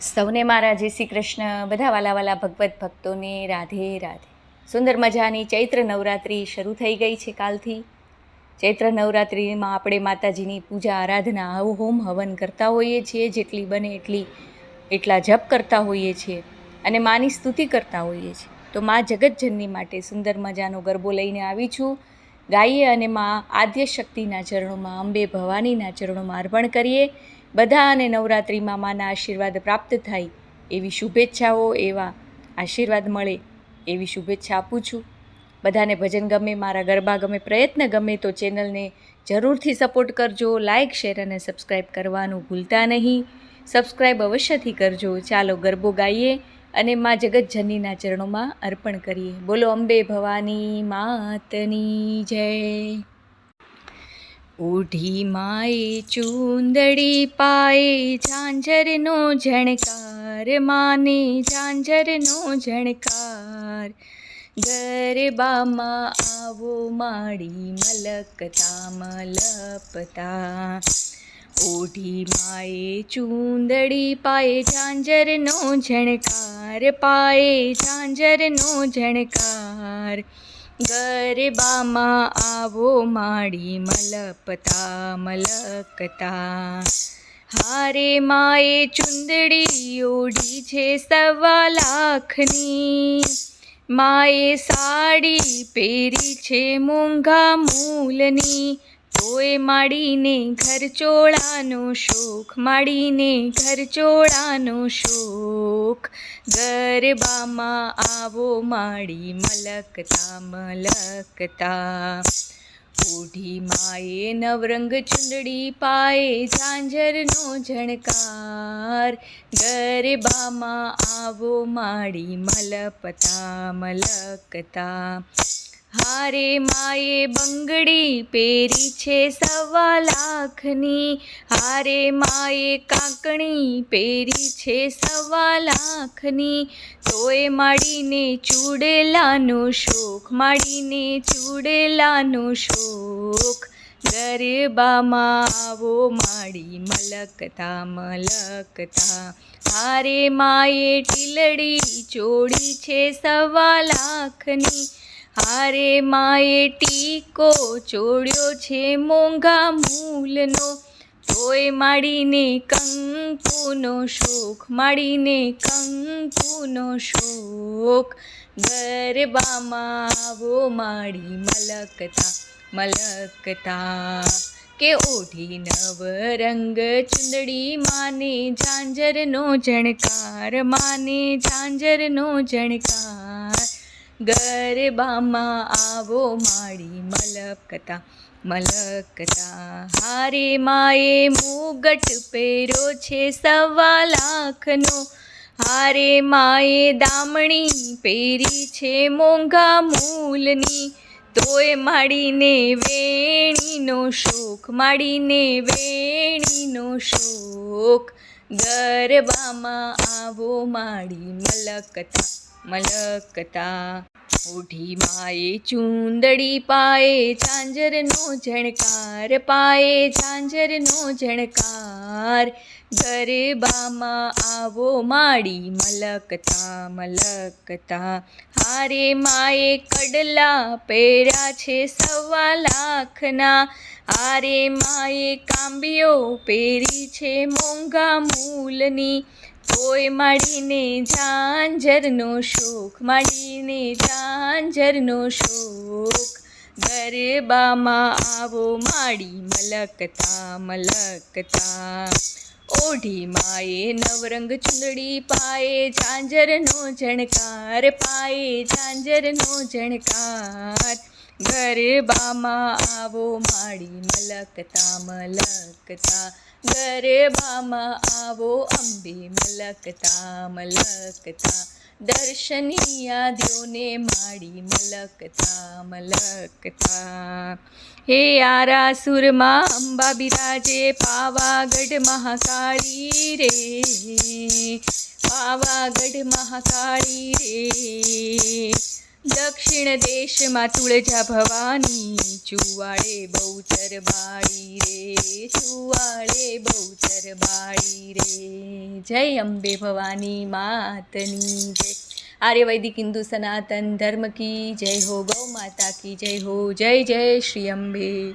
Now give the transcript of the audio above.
સૌને મારા જય શ્રી કૃષ્ણ. બધા વાલા વાલા ભગવત ભક્તોને રાધે રાધે. સુંદર મજાની ચૈત્ર નવરાત્રિ શરૂ થઈ ગઈ છે કાલથી. ચૈત્ર નવરાત્રિમાં આપણે માતાજીની પૂજા આરાધના હોમ હવન કરતા હોઈએ છીએ, જેટલી બને એટલા જપ કરતા હોઈએ છીએ અને માની સ્તુતિ કરતા હોઈએ છીએ. તો મા જગતજનની માટે સુંદર મજાનો ગરબો લઈને આવી છું. ગાઈએ અને મા આદ્ય શક્તિના ચરણોમાં, અંબે ભવાનીના ચરણોમાં અર્પણ કરીએ. બધાને નવરાત્રિમાં માના આશીર્વાદ પ્રાપ્ત થાય એવી શુભેચ્છાઓ, એવા આશીર્વાદ મળે એવી શુભેચ્છા આપું છું. બધાને ભજન ગમે, મારા ગરબા ગમે, પ્રયત્ન ગમે તો ચેનલને જરૂરથી સપોર્ટ કરજો. લાઇક, શેર અને સબસ્ક્રાઈબ કરવાનું ભૂલતા નહીં. સબસ્ક્રાઈબ અવશ્યથી કરજો. ચાલો ગરબો ગાઈએ અને મા જગતજનનીના ચરણોમાં અર્પણ કરીએ. બોલો અંબે ભવાની માતની જય. ઓઢી માએ ચૂંદડી પાએ ઝાંઝરનો ઝણકાર, માને ઝાંઝરનો ઝણકાર. ગરબામાં આવો માડી મલકતા મલપતા. ઓઢી માએ ચૂંદડી પાએ ઝાંઝરનો ઝણકાર, પાએ ઝાંઝરનો ઝણકાર. ગરબામાં આવો માડી મલપતા મલકતા. હારે માએ ચૂંદડી ઓઢી છે 1.25 લાખની, માએ સાડી પહેરી છે મોંઘા મૂલની. તોય માડીને ઘર ચોળાનો શોખ, માડીને ઘર ચોળાનો શોખ. ગરબામાં આવો માડી મલકતા મલકતા. ઓઢી માએ નવરંગ ચૂંદડી પાએ ઝાંઝરનો ઝણકાર. ગરબામાં આવો માડી મલપતા મલકતા. હારે માએ બંગડી પહેરી છે 1.25 લાખની, હારે માએ કાંકણી પહેરી છે 1.25 લાખની. તોય માડીને ચૂડેલાનો શોખ, માડીને ચૂડેલાનો શોખ. ગરબામાં આવો માડી મલકતા મલકતા. હારે માએ ટીલડી ચોળી છે 1.25 લાખની, હારે માએ ટીકો ચોળ્યો છે મોંઘા મૂલનો. તોય માડીને કંકુનો શોખ, માડીને કંકુનો શોખ. ગરબામાં આવો માડી મલકતા મલકતા. કે ઓઢી નવરંગ ચૂંદડી માને ઝાંઝરનો ઝણકાર, માને ઝાંઝરનો ઝણકાર. ગરબામાં આવો માડી મલકતા મલકતા. હારે માએ મુગટ પહેર્યો છે 1.25 લાખનો, હારે માએ દામણી પહેરી છે મોંઘા મૂલની. તોય માડીને વેણીનો શોખ, માડીને વેણીનો શોખ. ગરબામાં આવો માડી મલકતા મલકતા. ઓઢી માએ ચૂંદડી પાએ ઝાંઝરનો ઝણકાર, પાએ ઝાંઝરનો ઝણકાર. ગરબામાં આવો માડી મલકતા મલકતા. હારે માએ કડલા પહેર્યા છે 1.25 લાખના, હારે માએ કાંબીઓ પહેરી છે મોંઘા મૂલની. તોય માડીને ઝાંઝરનો શોખ, માડીને ઝાંઝરનો શોખ. ગરબામાં આવો માડી મલકતા મલકતા. ઓઢી માએ નવરંગ ચૂંદડી પાએ ઝાંઝરનો ઝણકાર, પાએ ઝાંઝરનો ઝણકાર. ગરબામાં આવો માડી મલકતા મલકતા. ગરબામાં આવો અંબે મલકતા મલકતા. દર્શનિયાદ્યોને માડી મલકતા મલકતા. હે આરાસુરમાં અંબા બિરાજે, પાવાગઢ મહાકાળી રે, પાવાગઢ મહાકાળી રે. દક્ષિણ દેશમાં તુળજા ભવાની, ચુવાડે બહુચર બાળી રે, ચુવાડે બહુચર બાળી રે. જય અંબે ભવાની માતની જય. આર્યવૈદિક હિન્દુ સનાતન ધર્મ કી જય હો. ગૌ માતા કી જય હો. જય જય શ્રી અંબે.